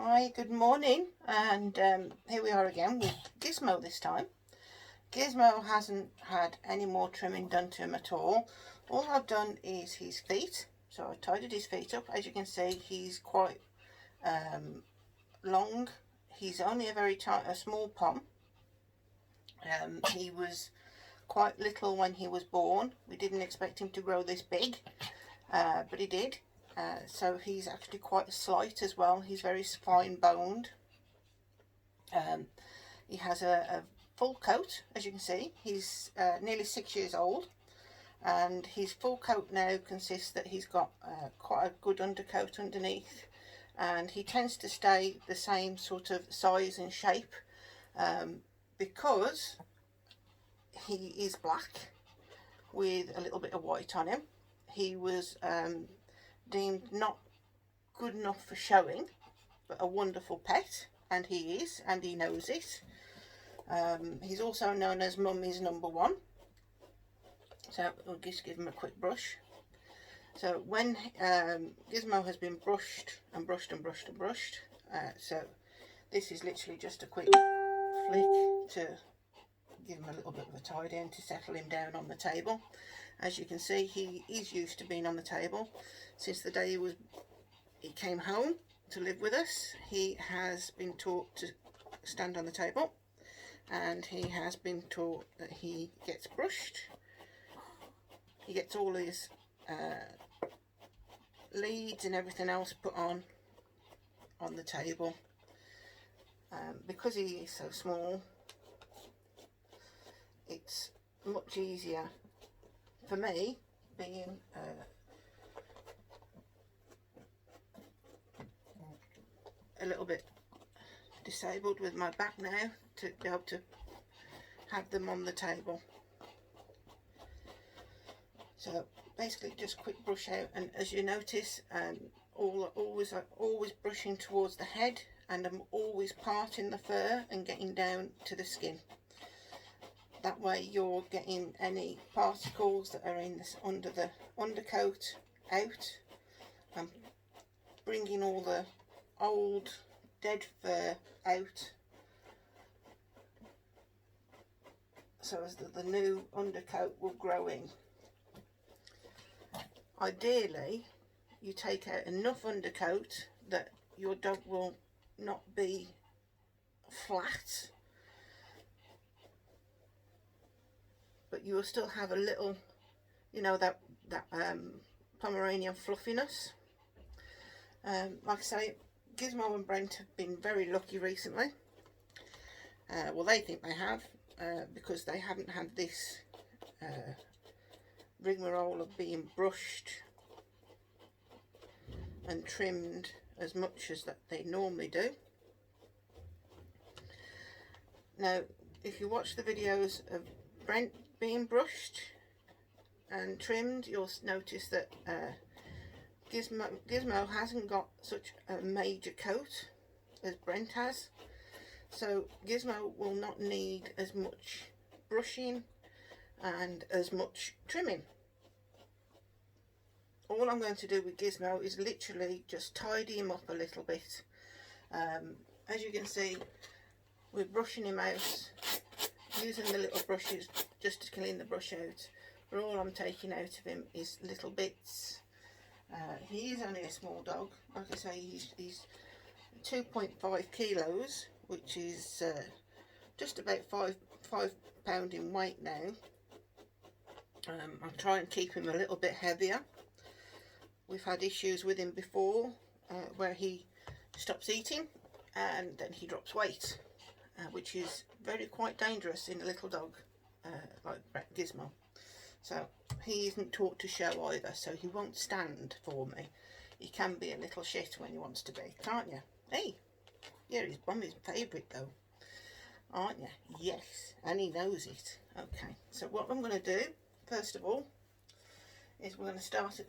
Hi, good morning, and here we are again with Gizmo this time. Gizmo hasn't had any more trimming done to him at all. All I've done is his feet, so I tidied his feet up. As you can see, he's quite long. He's only a small pom. He was quite little when he was born. We didn't expect him to grow this big, but he did. So he's actually quite slight as well. He's very fine boned. He has a full coat, as you can see. He's nearly 6 years old, and his full coat now consists that he's got quite a good undercoat underneath, and he tends to stay the same sort of size and shape because he is black with a little bit of white on him. He was deemed not good enough for showing, but a wonderful pet, and he is, and he knows it. He's also known as Mummy's number one. So we'll just give him a quick brush. So when Gizmo has been brushed and brushed and brushed and brushed, so this is literally just a quick flick to give him a little bit of a tidy and to settle him down on the table. As you can see, he is used to being on the table since the day he came home to live with us. He has been taught to stand on the table, and he has been taught that he gets brushed. He gets all his leads and everything else put on the table. Because he is so small, it's much easier for me being a little bit disabled with my back now to be able to have them on the table. So basically just quick brush out, and as you notice, always brushing towards the head, and I'm always parting the fur and getting down to the skin. That way you're getting any particles that are in this under the undercoat out, and bringing all the old dead fur out, so as the new undercoat will grow in. Ideally, you take out enough undercoat that your dog will not be flat, but you will still have a little, you know, that Pomeranian fluffiness. Like I say, Gizmo and Brent have been very lucky recently. Well, they think they have, because they haven't had this rigmarole of being brushed and trimmed as much as that they normally do. Now, if you watch the videos of Brent being brushed and trimmed, you'll notice that Gizmo hasn't got such a major coat as Brent has, so Gizmo will not need as much brushing and as much trimming. All I'm going to do with Gizmo is literally just tidy him up a little bit. As you can see, we're brushing him out, using the little brushes just to clean the brush out, but all I'm taking out of him is little bits. He is only a small dog. Like I say, he's 2.5 kilos, which is just about five pound in weight now. I'll try and keep him a little bit heavier. We've had issues with him before where he stops eating and then he drops weight, which is quite dangerous in a little dog like Gizmo. So he isn't taught to show either, so he won't stand for me. He can be a little shit when he wants to be, can't you? Hey, you're his Mummy's favourite though, aren't you? Yes, and he knows it. Okay, so what I'm going to do, first of all, is we're going to start at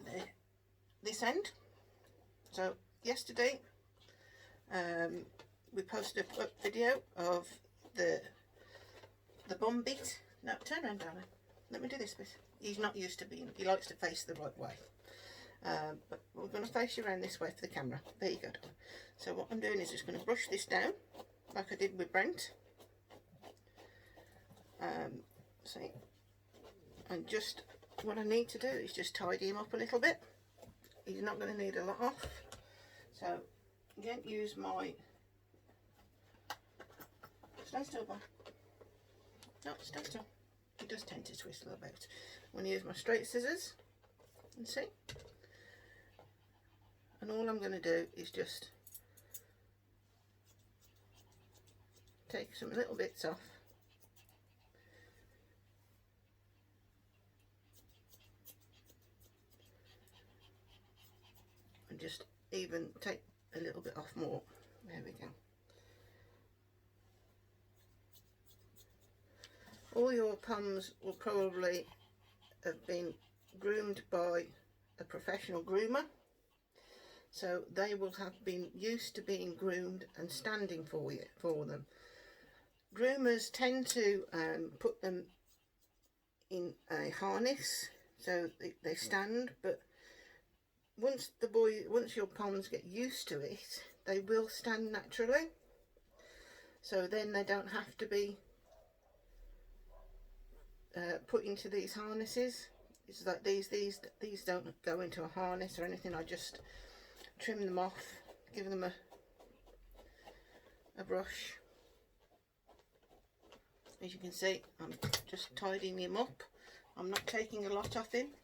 this end. So yesterday we posted a video of the bum bit. No, turn around, darling. Let me do this bit. He's not used to being, he likes to face the right way. But we're going to face you around this way for the camera. There you go. So what I'm doing is just going to brush this down like I did with Brent. See, and just what I need to do is just tidy him up a little bit. He's not going to need a lot off. So again, use my, stay still, boy. No, stay still. He does tend to twist a little bit. I'm going to use my straight scissors and see. And all I'm going to do is just take some little bits off. And just even take a little bit off more. There we go. All your pums will probably have been groomed by a professional groomer. So they will have been used to being groomed and standing for them. Groomers tend to put them in a harness so they stand, but once your pums get used to it, they will stand naturally. So then they don't have to be put into these harnesses. It's like these don't go into a harness or anything. I just trim them off, give them a brush. As you can see, I'm just tidying him up. I'm not taking a lot off him.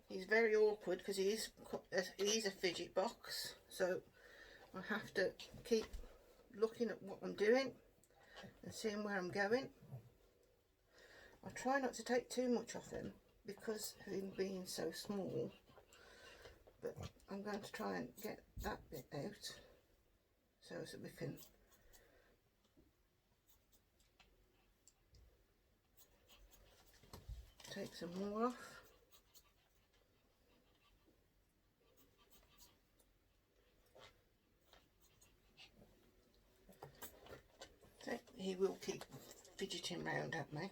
He's very awkward because he is a fidget box, so I have to keep looking at what I'm doing and seeing where I'm going. I try not to take too much off him because of him being so small, but I'm going to try and get that bit out so that we can take some more off. So he will keep fidgeting round at me.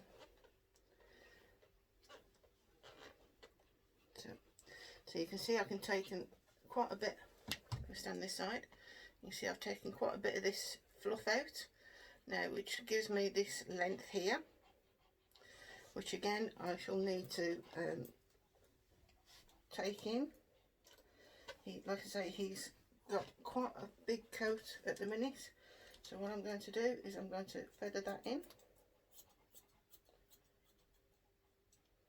So you can see I can take quite a bit. We stand this side. You see I've taken quite a bit of this fluff out now, which gives me this length here, which again I shall need to take in. Like I say, he's got quite a big coat at the minute, so what I'm going to do is I'm going to feather that in.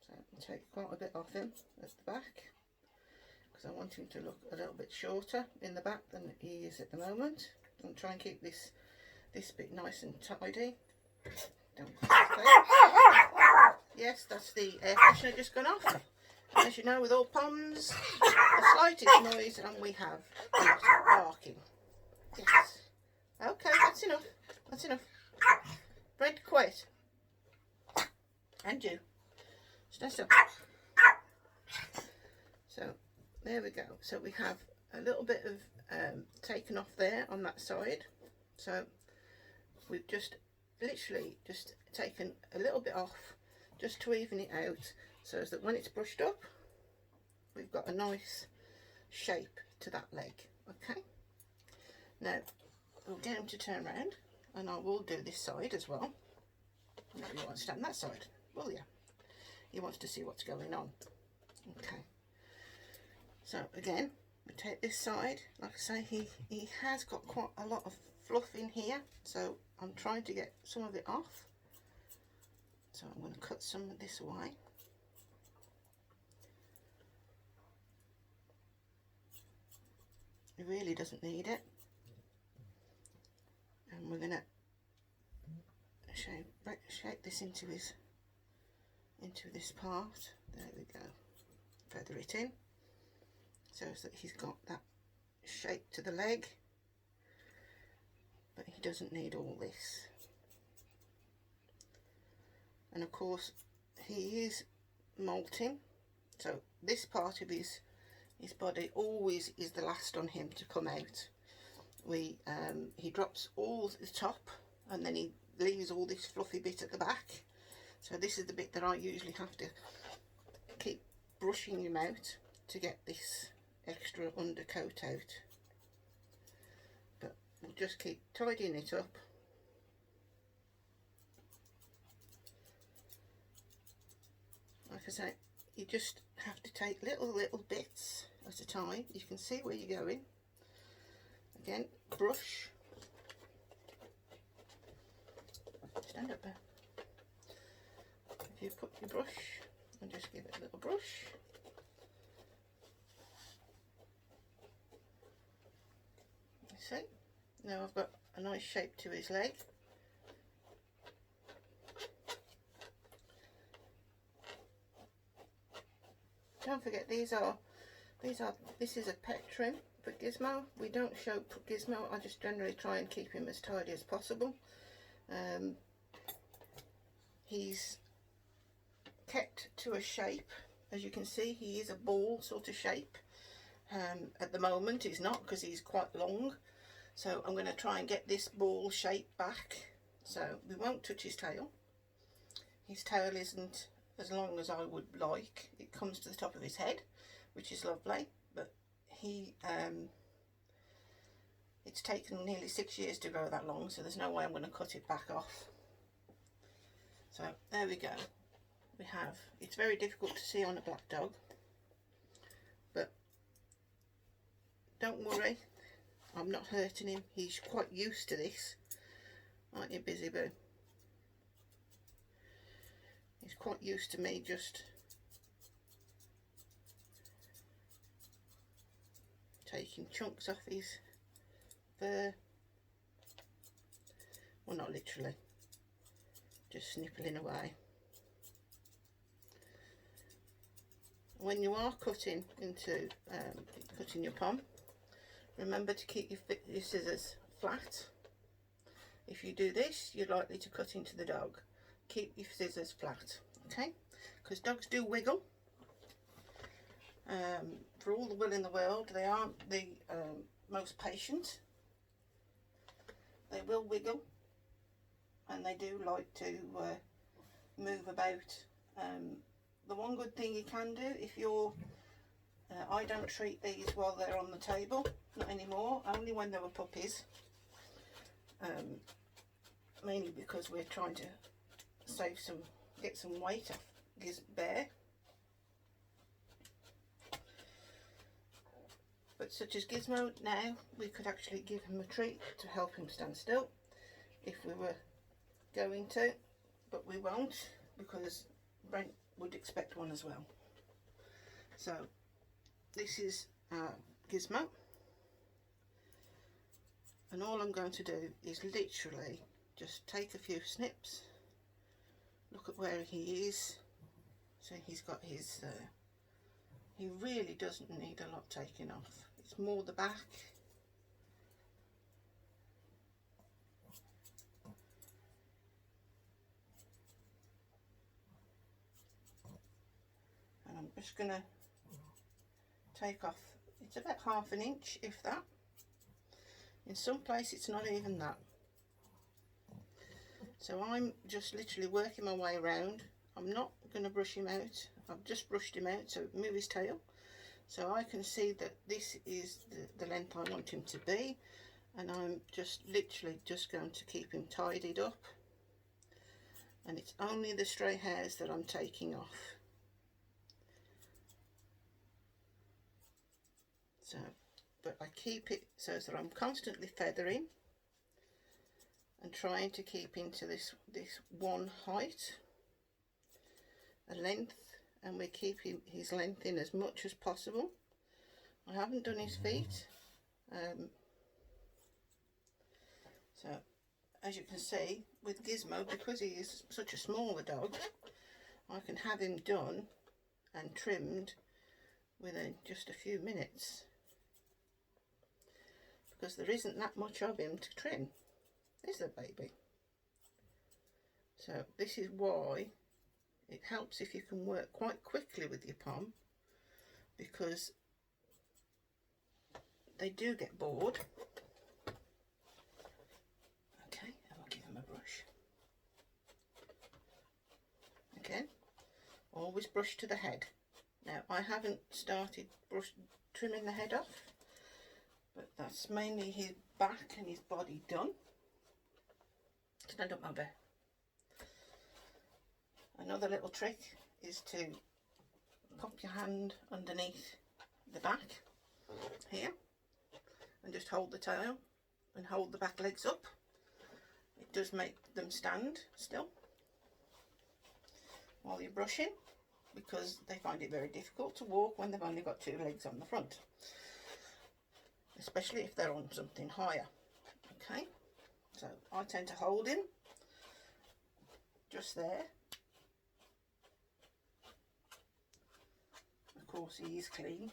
So I'll take quite a bit off him at the back, because I want him to look a little bit shorter in the back than he is at the moment. I'll try and keep this bit nice and tidy. Don't yes, that's the air freshener just gone off. And as you know, with all pums, the slightest noise and we have a lot of barking. Yes. Okay, that's enough. That's enough. Brent, quiet. And you. Stand still. So there we go. So we have a little bit of taken off there on that side. So we've just literally just taken a little bit off just to even it out, so that when it's brushed up we've got a nice shape to that leg. Okay, now we'll get him to turn around and I will do this side as well. No, you won't stand that side, will you? He wants to see what's going on. Okay, so again we take this side. Like I say, he has got quite a lot of fluff in here, so I'm trying to get some of it off. So I'm going to cut some of this away. He really doesn't need it. And we're going to shape this into this part. There we go. Feather it in so that he's got that shape to the leg, but he doesn't need all this. And of course he is molting, so this part of his body always is the last on him to come out. He drops all the top and then he leaves all this fluffy bit at the back. So this is the bit that I usually have to keep brushing him out to get this extra undercoat out, but we'll just keep tidying it up. Like I say, you just have to take little bits at a time. You can see where you're going. Again, brush. Stand up there. If you put your brush and just give it a little brush. You see? Now I've got a nice shape to his leg. Don't forget this is a pet trim for Gizmo. We don't show Gizmo. I just generally try and keep him as tidy as possible. He's kept to a shape. As you can see, he is a ball sort of shape. At the moment he's not, because he's quite long, so I'm going to try and get this ball shape back. So we won't touch his tail. His tail isn't as long as I would like. It comes to the top of his head, which is lovely, but it's taken nearly 6 years to grow that long, so there's no way I'm going to cut it back off. So there we go. We have, it's very difficult to see on a black dog, but don't worry, I'm not hurting him. He's quite used to this, aren't you, Busy Boo? He's quite used to me just taking chunks off his fur. Well, not literally, just snippling away. When you are cutting cutting your pom, remember to keep your scissors flat. If you do this, you're likely to cut into the dog. Keep your scissors flat, okay? Because dogs do wiggle. For all the will in the world, they aren't the most patient. They will wiggle, and they do like to move about. The one good thing you can do, if you're I don't treat these while they're on the table, not anymore, only when they were puppies, mainly because we're trying to get some weight off Bear. But such as Gizmo, now we could actually give him a treat to help him stand still if we were going to, but we won't, because Brent would expect one as well. So this is Gizmo, and all I'm going to do is literally just take a few snips. Look at where he is. So he's got his he really doesn't need a lot taken off. It's more the back. And I'm just going to take off, it's about ½ an inch, if that. In some places it's not even that. So I'm just literally working my way around. I'm not going to brush him out. I've just brushed him out, so move his tail. So I can see that this is the length I want him to be. And I'm just literally just going to keep him tidied up. And it's only the stray hairs that I'm taking off. So, but I keep it so that I'm constantly feathering and trying to keep into this one height, a length, and we're keeping his length in as much as possible. I haven't done his feet, so as you can see with Gizmo, because he is such a smaller dog, I can have him done and trimmed within just a few minutes, because there isn't that much of him to trim, is there, baby? So this is why it helps if you can work quite quickly with your pom, because they do get bored. Okay, and I'll give him a brush. Again, always brush to the head, Now I haven't started trimming the head off, but that's mainly his back and his body done. Stand up, my bear. Another little trick is to pop your hand underneath the back here and just hold the tail and hold the back legs up. It does make them stand still while you're brushing, because they find it very difficult to walk when they've only got two legs on the front, especially if they're on something higher. Okay, so I tend to hold him just there. Of course he is clean.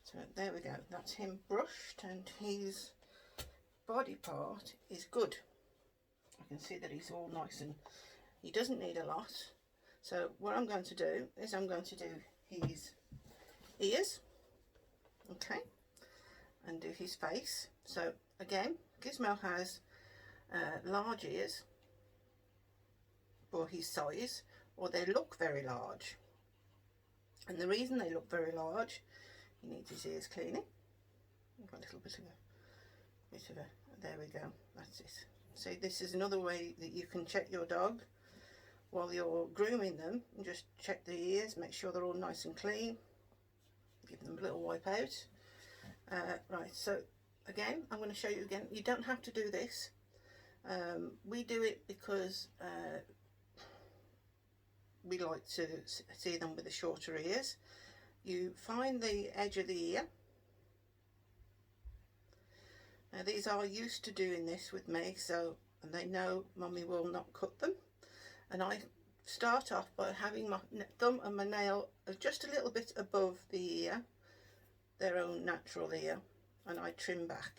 So there we go, that's him brushed, and his body part is good. I can see that he's all nice, and he doesn't need a lot. So what I'm going to do is I'm going to do his ears, okay, and do his face. So again, Gizmo has large ears for his size, or they look very large. And the reason they look very large, he needs his ears cleaning. I've got a little bit of a, there we go, that's it. So this is another way that you can check your dog while you're grooming them, and just check the ears, make sure they're all nice and clean, give them a little wipe out. Right, so again, I'm going to show you again. You don't have to do this. We do it because we like to see them with the shorter ears. You find the edge of the ear. Now these are used to doing this with me, so, and they know Mummy will not cut them. And I start off by having my thumb and my nail just a little bit above the ear, their own natural ear, and I trim back.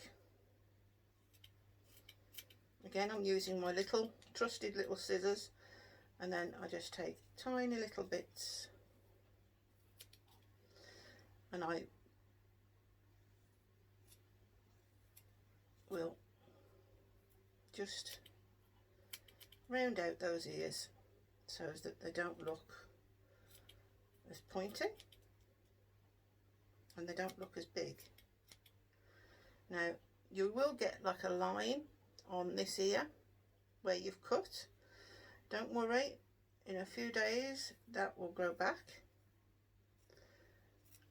Again, I'm using my little trusted little scissors, and then I just take tiny little bits and I will just round out those ears so that they don't look as pointy and they don't look as big. Now you will get like a line on this ear where you've cut. Don't worry, in a few days that will grow back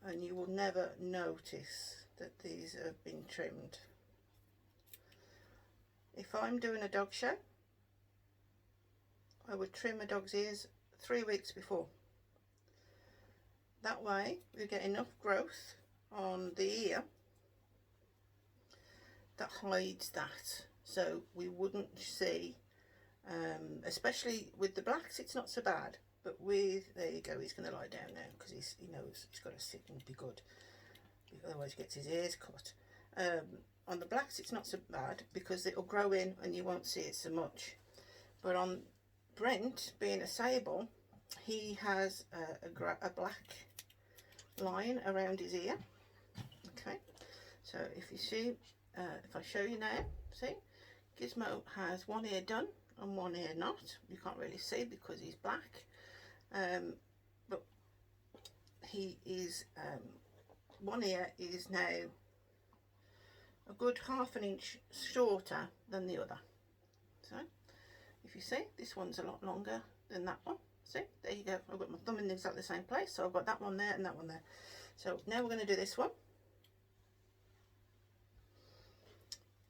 and you will never notice that these have been trimmed. If I'm doing a dog show, I would trim a dog's ears 3 weeks before. That way we get enough growth on the ear that hides that, so we wouldn't see, especially with the blacks it's not so bad, but with, there you go, he's going to lie down now because he knows he's got to sit and be good, otherwise he gets his ears cut. On the blacks it's not so bad because it'll grow in and you won't see it so much, but on Brent, being a sable, he has a black line around his ear. Okay, so if you see, if I show you now, see, Gizmo has one ear done and one ear not. You can't really see because he's black, but he is, one ear is now a good ½ inch shorter than the other. So if you see, this one's a lot longer than that one. See, there you go, I've got my thumb in exactly the same place, so I've got that one there and that one there. So now we're going to do this one.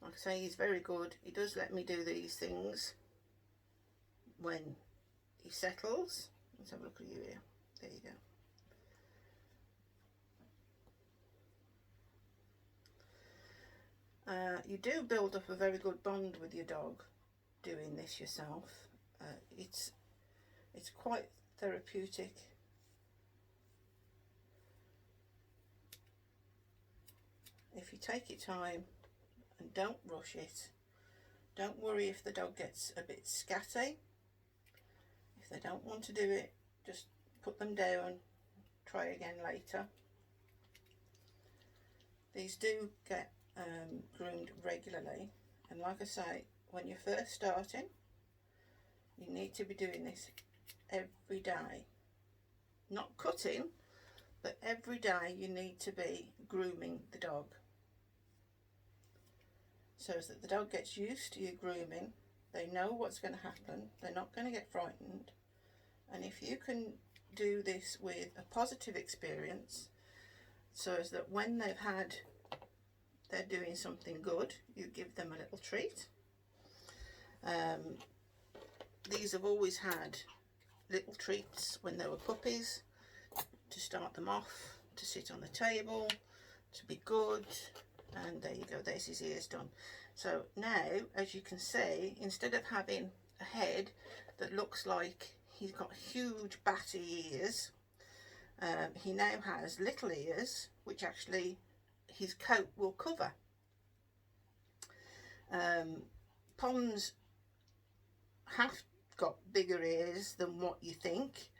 Like I say, he's very good. He does let me do these things when he settles. Let's have a look at you here. There you go. You do build up a very good bond with your dog doing this yourself. It's quite therapeutic. If you take your time and don't rush it, don't worry if the dog gets a bit scatty. If they don't want to do it, just put them down, try again later. These do get groomed regularly, and like I say, when you're first starting, you need to be doing this every day. not cutting, but every day you need to be grooming the dog, so that the dog gets used to your grooming. They know what's going to happen, they're not going to get frightened. And if you can do this with a positive experience, so as that when they're doing something good, you give them a little treat. These have always had little treats when they were puppies, to start them off, to sit on the table, to be good. And there you go, there's his ears done. So now, as you can see, instead of having a head that looks like he's got huge batty ears, he now has little ears, which actually his coat will cover. Poms have got bigger ears than what you think,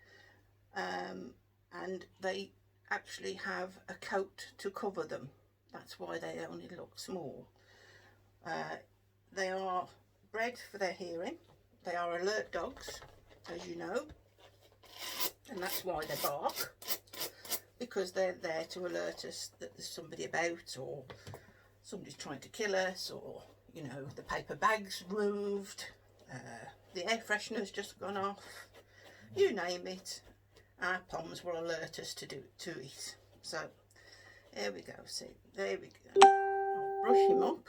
and they actually have a coat to cover them. That's why they only look small. They are bred for their hearing. They are alert dogs, as you know, and that's why they bark, because they're there to alert us that there's somebody about, or somebody's trying to kill us, or, you know, the paper bag's moved, the air freshener's just gone off, you name it. Our Poms will alert us to it. So there we go. See, there we go. I'll brush him up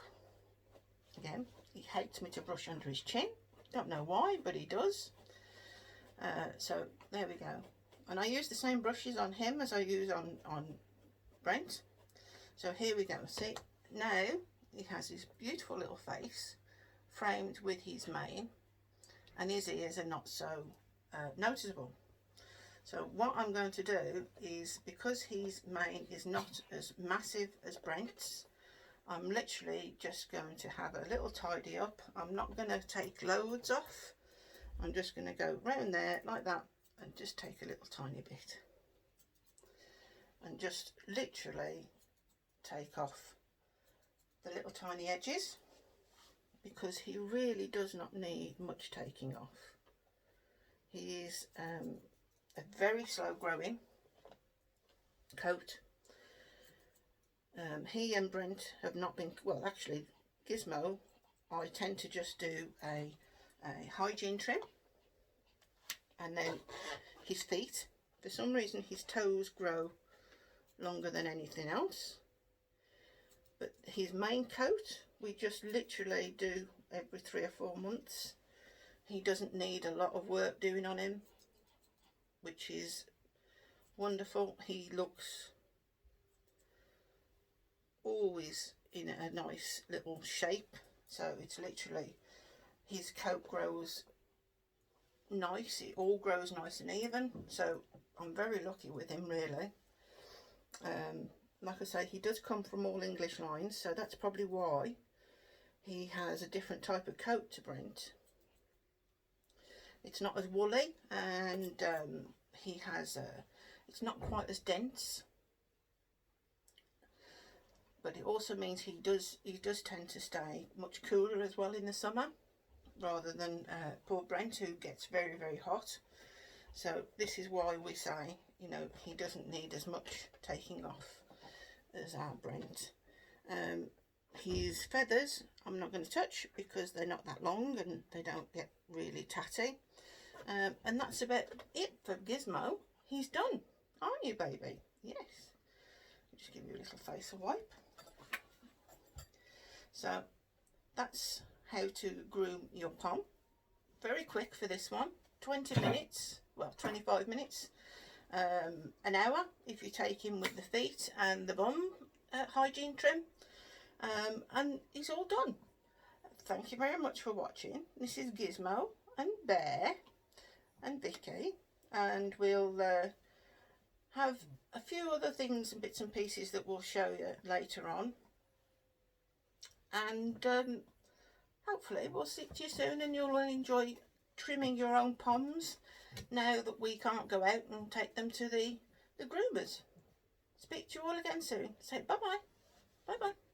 again. He hates me to brush under his chin. Don't know why, but he does. So there we go. And I use the same brushes on him as I use on Brent. So here we go. See, now he has his beautiful little face framed with his mane, and his ears are not so noticeable. So what I'm going to do is, because his mane is not as massive as Brent's, I'm literally just going to have a little tidy up. I'm not going to take loads off. I'm just going to go round there like that and just take a little tiny bit. And just literally take off the little tiny edges, because he really does not need much taking off. He is a very slow growing coat. He and Brent have not been, well, actually Gizmo, I tend to just do a hygiene trim, and then his feet, for some reason his toes grow longer than anything else, but his main coat we just literally do every 3 or 4 months. He doesn't need a lot of work doing on him, which is wonderful. He looks always in a nice little shape, so it's literally, his coat grows nice, it all grows nice and even, so I'm very lucky with him, really. Like I say, he does come from all English lines, so that's probably why he has a different type of coat to Brent. It's not as woolly, and he has it's not quite as dense, but it also means he does tend to stay much cooler as well in the summer, rather than poor Brent, who gets very, very hot. So this is why we say, you know, he doesn't need as much taking off as our Brent. His feathers I'm not going to touch, because they're not that long and they don't get really tatty. And that's about it for Gizmo. He's done, aren't you, baby? Yes. Just give you a little face wipe. So that's how to groom your Pom. Very quick for this one. 20 minutes, well, 25 minutes, an hour if you take him with the feet and the bum hygiene trim, and he's all done. Thank you very much for watching. This is Gizmo and Bear and Vicky, and we'll have a few other things and bits and pieces that we'll show you later on, and hopefully we'll see you soon, and you'll enjoy trimming your own Poms now that we can't go out and take them to the groomers. Speak to you all again soon. Say bye bye. Bye bye.